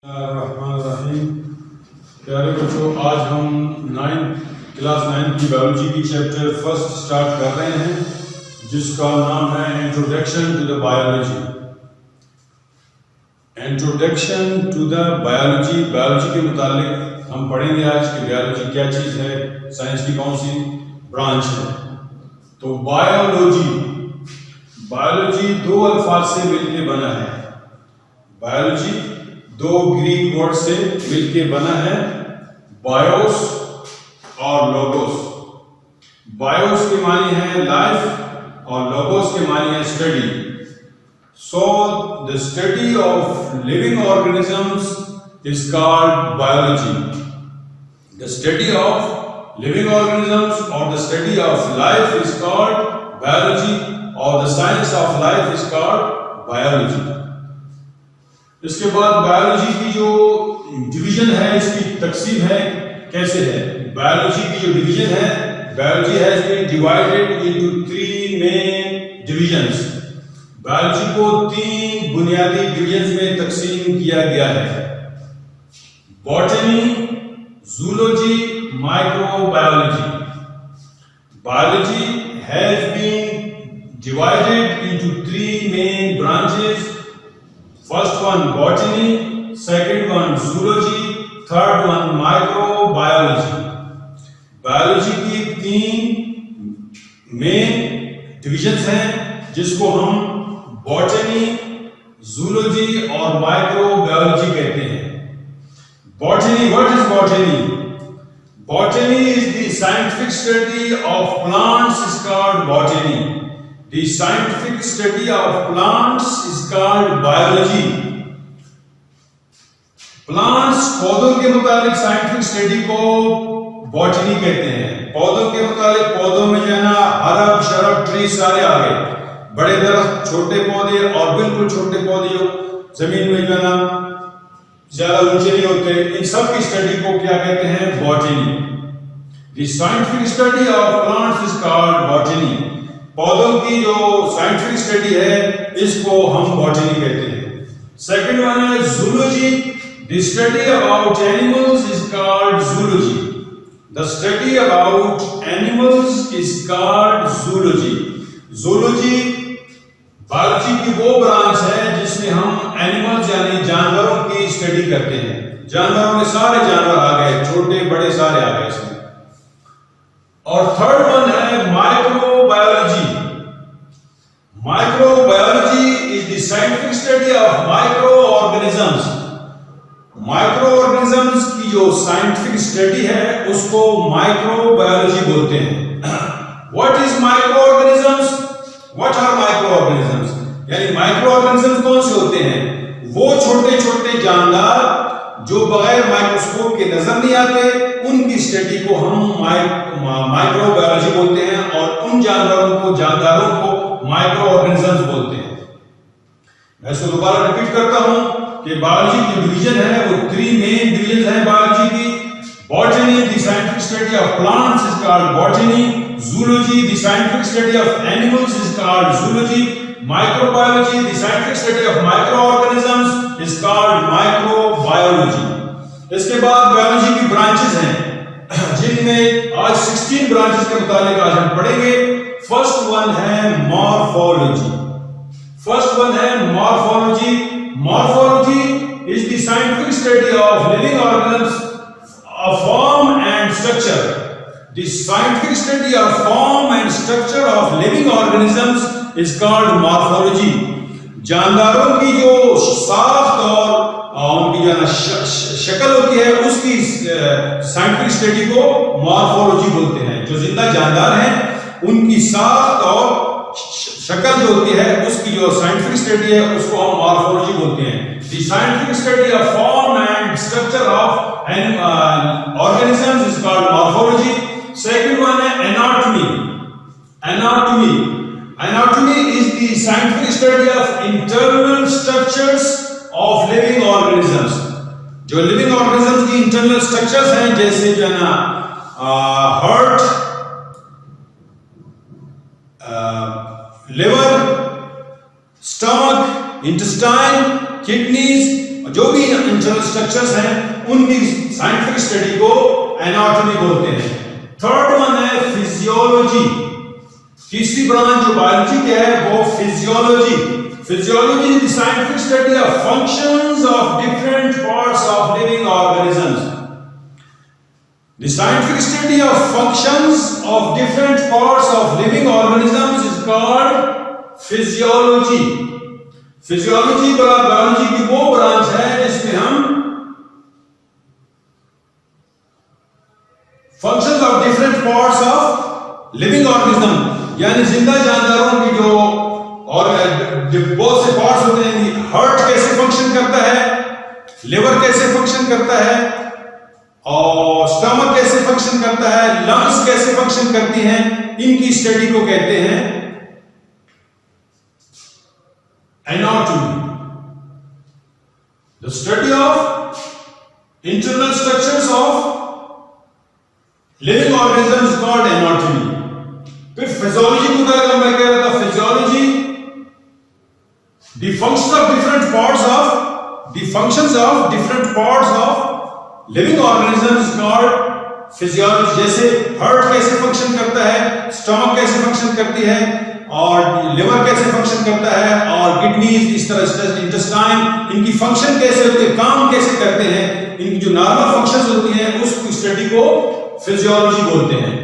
रहीम। प्यारे बच्चों, आज हम क्लास 9 की बायोलॉजी की चैप्टर फर्स्ट स्टार्ट कर रहे हैं, जिसका नाम है introduction to the biology. Introduction to the biology. Biology के मुतालिक हम पढ़ेंगे आज कि बायोलॉजी क्या चीज़ है, साइंस की कौन सी ब्रांच है। तो बायोलॉजी दो अल्फाज से मिलकर बना है। बायोलॉजी दो ग्रीक वर्ड से मिलकर बना है, बायोस और लोगोस। बायोस के मानी है लाइफ और लोगोस के मानी है study. So the study of living organisms is called biology. The study of living organisms और the study of life is called biology और the science of life is called biology. इसके बाद biology की जो division है, इसकी तकसीम है कैसे है। बायोलॉजी की जो डिवीजन है, biology has been divided into 3 main divisions. Biology को 3 बुनियादी डिविजन्स में तकसीम किया गया है, botany, zoology, microbiology. Biology has been divided into 3 main branches. First one botany, second one zoology, third one microbiology. Biology की 3 मेन डिविजन्स हैं, जिसको हम बॉटनी, जूलॉजी और माइक्रोबायोलॉजी कहते हैं। Botany, what is botany? Botany is the scientific study of plants is called botany. The scientific study of plants is called biology. Plants, पौधों के मुताबिक साइंटिफिक स्टडी को बॉटनी कहते हैं। पौधों के मुताबिक पौधों में जो है ना हरब शरब ट्री सारे आ गए, बड़े दरख्त, छोटे पौधे और बिल्कुल छोटे पौधे जो जमीन में जो है ना ज्यादा ऊंचे नहीं होते, इन सब की स्टडी को क्या कहते हैं? Botany. The scientific study of plants is called botany. पौधों की जो साइंटिफिक स्टडी है, इसको हम बॉटनी कहते हैं। सेकंड वन है zoology. The study about animals is called zoology. The study about animals is called zoology. Zoology biology की वो ब्रांच है जिसमें हम एनिमल्स यानी जानवरों की स्टडी करते हैं। जानवरों में सारे जानवर आ गए, छोटे बड़े सारे आ गए इसमें। और थर्ड वन है microbiology. Microbiology is the scientific study of micro organisms. Micro organisms की जो साइंटिफिक स्टडी है, उसको माइक्रोबायोलॉजी बोलते हैं। What is micro organisms? What are micro organisms? यानी माइक्रो ऑर्गेनिजम्स कौन से होते हैं? वो छोटे छोटे जानदार जो बगैर माइक्रोस्कोप के नजर नहीं आते, उनकी स्टडी को हम माइक्रोबायोलॉजी बोलते हैं और उन जानवरों को, जानदारों को माइक्रो ऑर्गेनिजम्स बोलते हैं। मैं इसको दोबारा रिपीट करता हूं कि बायोलॉजी की डिवीजन है वो 3 मेन डिवीजन है बायोलॉजी की। Botany, the scientific study of plants is called botany. Zoology, the scientific study of animals is called zoology. Microbiology, the scientific study of micro organisms is called microbiology. इसके बाद biology की branches हैं, जिनमें आज 16 branches के मुताबिक आज हम पढ़ेंगे। फर्स्ट वन है मॉर्फोलॉजी। फर्स्ट वन है morphology. Morphology is the scientific study of living organisms of form and structure. The scientific study of form and structure of living organisms is called morphology. जानदारों की जो साख्त और उनकी जो शक्ल होती है, उसकी साइंटिफिक स्टडी को मॉर्फोलॉजी बोलते हैं। जो जिंदा जानदार हैं, उनकी साख्त और शक्ल जो होती है, उसकी जो साइंटिफिक स्टडी है, उसको हम मॉर्फोलॉजी बोलते हैं। The scientific study of form and structure of organisms is called morphology. Second one है anatomy. Anatomy is the scientific study of internal structures of living organisms. जो living organisms की internal structures हैं, जैसे जो है ना heart, liver, stomach, intestine, kidneys जो भी इंटरनल स्ट्रक्चर्स हैं उनकी साइंटिफिक स्टडी को एनाटॉमी बोलते हैं। थर्ड वन है फिजियोलॉजी। तीसरी ब्रांच जो बायोलॉजी की है वो physiology. Physiology is the scientific study of functions of different parts of living organisms. The scientific study of functions of different parts of living organisms is called physiology. Physiology biology की वो branch है जिसमें हम functions of different parts of living organism यानी जिंदा जानदारों की जो और बहुत से पार्ट्स होते हैं, हार्ट कैसे फंक्शन करता है, लिवर कैसे फंक्शन करता है, और स्टमक कैसे फंक्शन करता है, लंग्स कैसे फंक्शन करती हैं, इनकी स्टडी को कहते हैं anatomy. The study of internal structures of living organism is called anatomy. फिर फिजियोलॉजी को क्या मैं कह रहा था, physiology the function of different parts of the functions of different parts of living organism is called physiology. जैसे heart कैसे function करता है, स्टमक कैसे फंक्शन करती है, और लिवर कैसे फंक्शन करता है, और किडनीज, इस तरह इंटेस्टाइन, इनकी फंक्शन कैसे होती है, काम कैसे करते हैं, इनकी जो नॉर्मल फंक्शंस होती हैं उस स्टडी को फिजियोलॉजी बोलते हैं।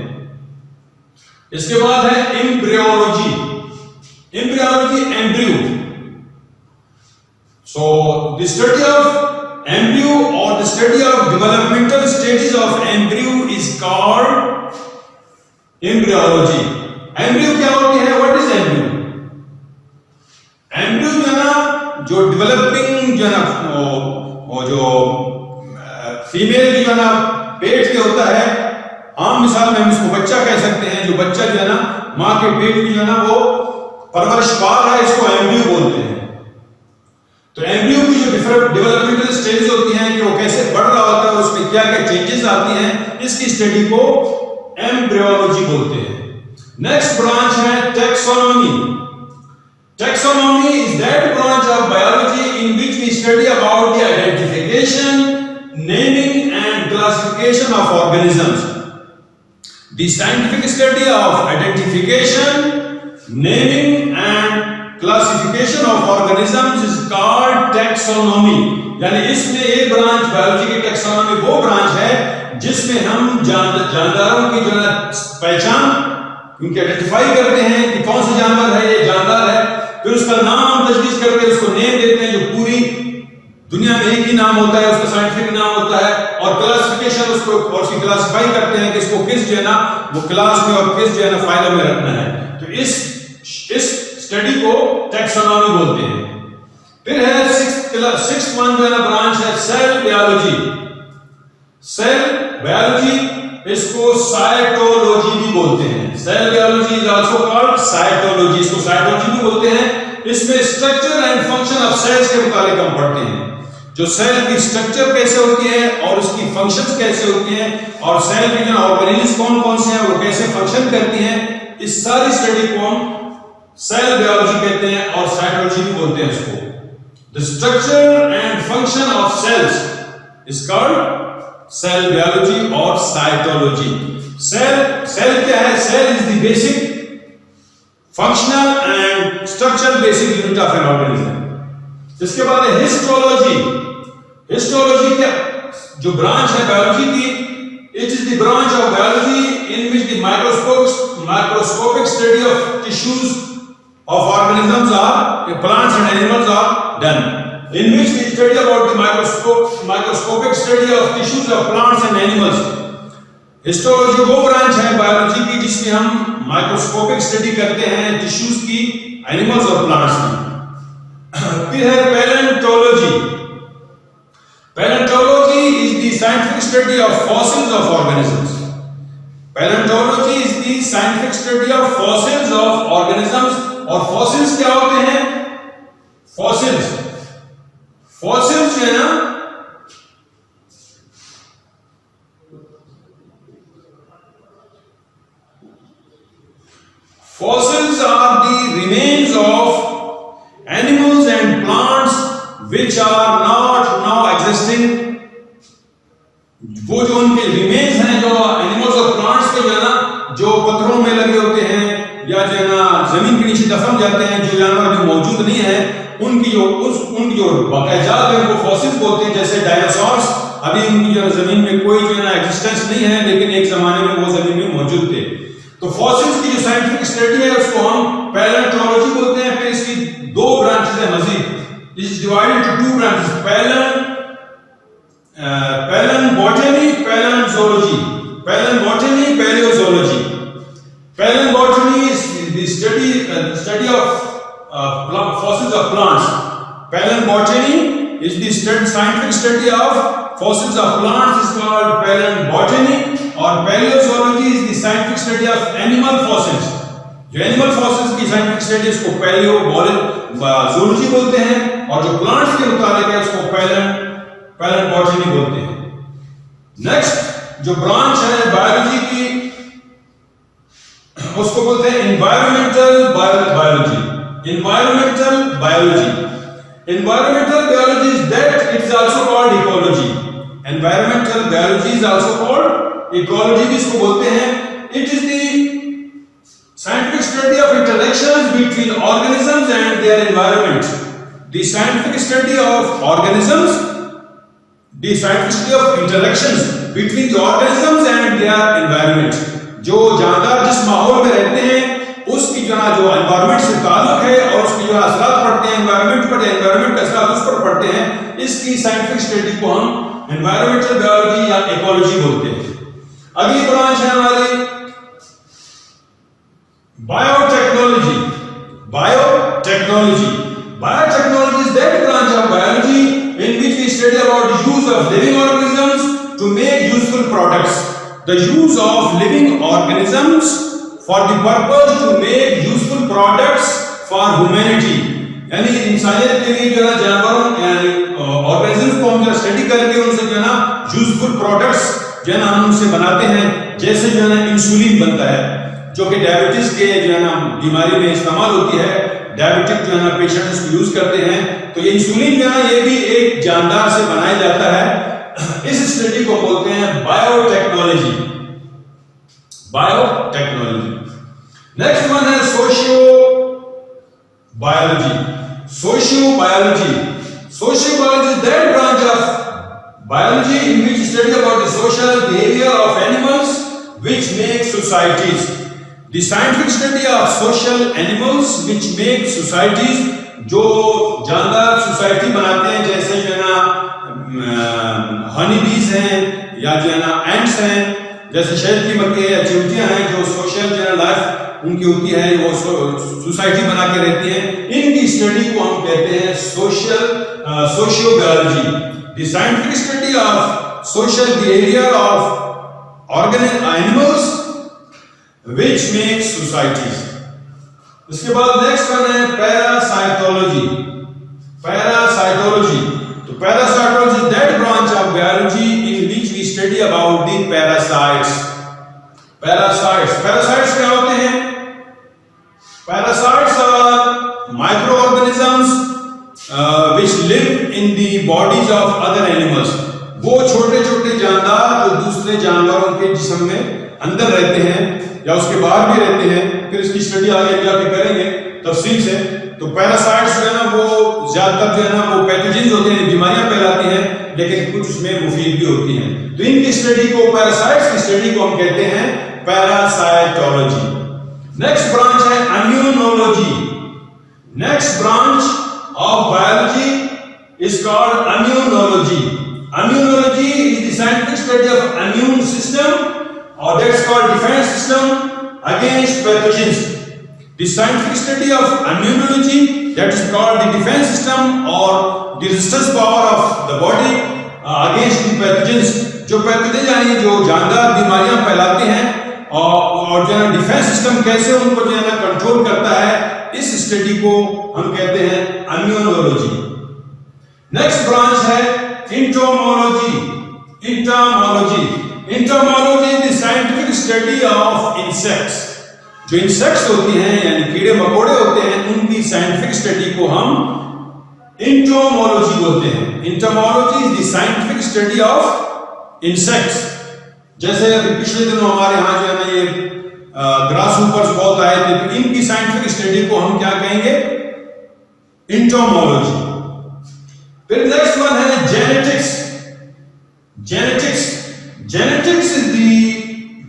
इसके बाद है embryology. Embryology embryo. So the study of embryo or the study of developmental stages of embryo is called embryology. Embryo क्या होती है? What is embryo? Embryo जो है ना, जो developing जो है ना, वो जो फीमेल की जो है ना पेट के होता है, आम मिसाल में हम इसको बच्चा कह सकते हैं। जो बच्चा जो है ना माँ के पेट की जो है ना वो परवरिश पा रहा है, इसको एम्ब्रियो बोलते हैं। तो एम्ब्रियो की जो डिफरेंट डेवलपमेंटल स्टेजेस होती हैं कि वो कैसे बढ़ रहा होता है, उसमें क्या क्या चेंजेस आती हैं, इसकी स्टडी को एम्ब्रियोलॉजी बोलते हैं। नेक्स्ट ब्रांच है taxonomy. Taxonomy is that branch of biology in which we study about the identification, naming and classification of organisms. The scientific study of identification, naming and classification of organisms is called taxonomy. यानी इसमें एक branch biology की taxonomy वो branch है जिसमें हम जानदारों की जो है पहचान, उनकी आइडेंटिफाई करते हैं कि कौन सा जानवर है, ये जानदार है, फिर उसका नाम हम तजवीज करके उसको नेम देते हैं, जो पूरी दुनिया में एक ही नाम होता है, उसका साइंटिफिक नाम होता है, और क्लासिफिकेशन उसको और उसकी क्लासिफाई करते हैं कि इसको किस जो है ना वो क्लास में और किस जो है ना फाइलम में रखना है। तो इस स्टडी को टैक्सोनॉमी बोलते हैं। फिर है सिक्स्थ वन जो है ना ब्रांच है सेल बायोलॉजी। सेल बायोलॉजी, इसको साइटोलॉजी भी बोलते हैं। Cell biology is also called cytology, इसको साइटोलॉजी भी बोलते हैं। इसमें structure and function of cells के मुताबिक हम पढ़ते हैं, जो सेल की स्ट्रक्चर कैसे होती है और उसकी फंक्शंस कैसे होती हैं, और सेल के जो ऑर्गेनिल्स कौन कौन से हैं वो कैसे फंक्शन करती हैं, इस सारी स्टडी को हम सेल बायोलॉजी कहते हैं और साइटोलॉजी भी बोलते हैं इसको। The structure and function of cells is called cell biology और साइटोलॉजी। सेल क्या है? Cell is the basic functional and structural basic unit of an organism. इसके बाद है हिस्टोलॉजी। हिस्टोलॉजी क्या जो ब्रांच है बायोलॉजी की, it is the branch of biology in which the microscopic study of tissues of organisms are plants and animals are done, in which we study about the microscopic study of tissues of plants and animals. Histology वो branch है biology की जिसमें हम microscopic study करते हैं tissues की, animals और plants की। फिर है palaeontology. Palaeontology is the scientific study of fossils of organisms. Palaeontology is the scientific study of fossils of organisms. और फॉसिल्स क्या होते हैं? फॉसिल्स जो है ना, fossils are the remains of animals and plants which are not वो जो उनके रिमेन्स हैं, जो एनिमल्स और प्लांट्स के जो है ना, जो पत्थरों में लगे होते हैं या जो है ना जमीन के नीचे दफन जाते हैं, जो जानवर जो मौजूद नहीं है, उनकी जो बाकायदात है, उनको फॉसिल्स बोलते हैं। जैसे डायनासोर्स, अभी उनकी जो जमीन में कोई जो है ना एग्जिस्टेंस नहीं है, लेकिन एक जमाने में वो जमीन में मौजूद थे। तो फॉसिल्स की जो साइंटिफिक स्टडी है उसको हम पैलेंटोलॉजी बोलते हैं। फिर इसकी दो ब्रांचेस है मजीद, it is divided into two branches, palaeobotany, palaeontology. Palaeobotany, palaeozoology. Palaeobotany is the study of fossils of plants. Palembotany is the scientific study of fossils of plants is called palembotany, और paleozoology is the scientific study of animal fossils. जो animal fossils की scientific study इसको paleozoology बोलते हैं, और जो plants के मुताबिक है उसको palembotany बोलते हैं। नेक्स्ट जो ब्रांच है बायोलॉजी की, उसको बोलते हैं environmental biology. Environmental biology, environmental biology is that it is also called ecology. Environmental biology is also called ecology भी इसको बोलते हैं। It is the scientific study of interactions between organisms and their environment. The scientific study of organisms, the scientific study of interactions between the organisms and their environment. जो जानदार जिस माहौल में रहते हैं उसकी जो एनवायरनमेंट से ताल्लुक है और उसकी जो असरात पड़ते हैं एनवायरनमेंट पर, एनवायरनमेंट का असरात उस पर पड़ते हैं, इसकी साइंटिफिक स्टडी को हम एनवायरमेंटल बायोलॉजी या इकोलॉजी बोलते हैं। अगली ब्रांच है हमारी biotechnology. Biotechnology, biotechnology is that branch of biology in which we study about the use of living organisms to make useful products. The use of living organisms for the purpose to make useful products for humanity. यानी इंसानियत के लिए जो है जानवरों organisms को हम जो स्टडी करके उनसे जो है ना यूजफुल प्रोडक्ट्स जो है ना हम उनसे बनाते हैं। जैसे जो है ना इंसुलिन बनता है, जो कि डायबिटीज के जो है ना बीमारी में इस्तेमाल होती है। डायबिटिक जो है ना पेशेंट इसको यूज करते हैं, तो ये इंसुलिन जो है ये भी एक जानदार से बनाया जाता है। इस स्टडी को बोलते हैं बायोटेक्नोलॉजी। बायोटेक्नोलॉजी। नेक्स्ट वन है socio biology. Socio biology, socio biology is that branch of biology in which study about the social behaviour of animals which make societies. The scientific study of social animals which make societies, जो जानदार society बनाते हैं, जैसे जो है ना हनी बीज हैं या जो है ना एंट्स हैं, जैसे शहद की मक्खियाँ या चिमटियाँ हैं, जो सोशल जो है लाइफ उनकी होती है, वो सोसाइटी बना के रहती हैं। इनकी स्टडी को हम कहते हैं socio biology. The scientific study of social behaviour of animals which makes societies. इसके बाद नेक्स्ट वन है पैरासाइटोलॉजी। पैरासाइटोलॉजी, तो parasitology is that branch of biology in which we study about the parasites. Parasites क्या होते हैं? Parasites are micro organisms which live in the bodies of other animals. वो छोटे छोटे जानदार जो दूसरे जानवरों के जिस्म में अंदर रहते हैं या उसके बाहर भी रहते हैं। फिर इसकी स्टडी आगे जाके करेंगे तफसील से। तो पैरासाइट्स जो है ना वो ज्यादातर जो है ना वो पैथोजेंस होते हैं, बीमारियां फैलाती हैं, लेकिन कुछ उसमें मुफीद भी होती हैं। तो इनकी स्टडी को, पैरासाइट्स की स्टडी को हम कहते हैं पैरासाइटोलॉजी। नेक्स्ट ब्रांच है immunology. Next branch of biology is called immunology. Immunology is the scientific study of immune system, or that's called defense system against pathogens. The scientific study of immunology, that is called the defense system or the resistance power of the body against the pathogens. जो pathogen यानी जो जानदार बीमारियां फैलाते हैं और जो है डिफेंस सिस्टम कैसे उनको जो है ना कंट्रोल करता है, इस स्टडी को हम कहते हैं इम्यूनोलॉजी। नेक्स्ट ब्रांच है entomology. Entomology is the scientific study of insects. जो इंसेक्ट्स होती हैं यानी कीड़े मकोड़े होते हैं, उनकी साइंटिफिक स्टडी को हम entomology बोलते हैं। Entomology is the scientific study of insects, जैसे अभी पिछले दिनों हमारे यहाँ जो है ना ये ग्रास ऊपर्स बहुत आए थे, तो इनकी साइंटिफिक स्टडी को हम क्या कहेंगे? इंटोमोलॉजी। फिर नेक्स्ट वन है genetics. Genetics is the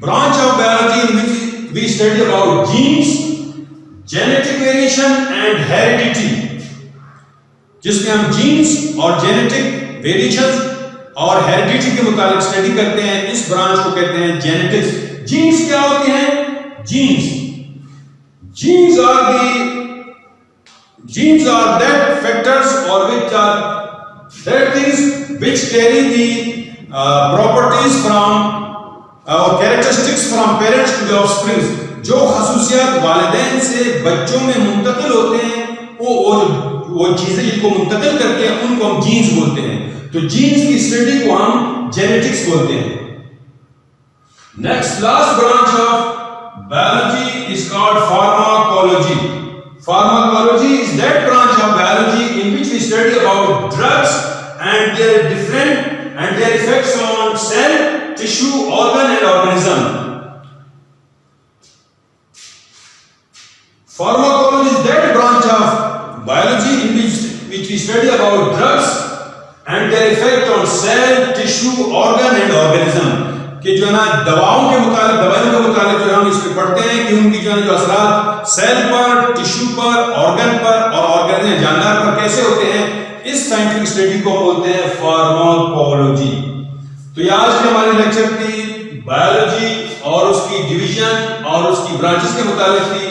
branch of biology in which we study about genes, genetic variation and heredity, जिसमें हम जीन्स और जेनेटिक वेरिएशंस और हेरिडिटी के मुताबिक स्टडी करते हैं। इस ब्रांच को कहते हैं जेनेटिक्स। जीन्स क्या होती हैं? Genes are that factors or which are that things which carry the properties from or characteristics from parents to the offspring, जो खसूसियात वालिदैन से बच्चों में मुंतकिल होते हैं, वो चीजें जिनको मुंतकिल करते हैं उनको हम जीन्स बोलते हैं। तो जीन्स की स्टडी को हम जेनेटिक्स बोलते हैं। Next last branch of biology is called pharmacology. Pharmacology is that branch of biology in which we study about drugs and their effects on cell, tissue, organ and organism. Pharmacology is that branch of biology in which we study about drugs and their effect on cell, tissue, organ and organism. कि जो है ना दवाइयों के मुताबिक जो है हम इसमें पढ़ते हैं कि उनकी जो है जो असरात सेल पर, टिश्यू पर, ऑर्गन पर और ऑर्गेनिज्म जानवर पर कैसे होते हैं, इस साइंटिफिक स्टडी को बोलते हैं फार्माकोलॉजी। तो ये आज की हमारी लेक्चर की बायोलॉजी और उसकी डिवीजन और उसकी ब्रांचेस के मुताबिक थी।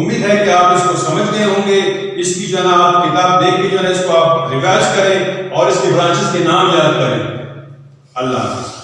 उम्मीद है कि आप इसको समझ गए होंगे। इसकी जो है ना आप किताब देख के जो है इसको आप रिवाइज करें और इसके ब्रांचेस के नाम याद करें। अल्लाह हाफ़िज़।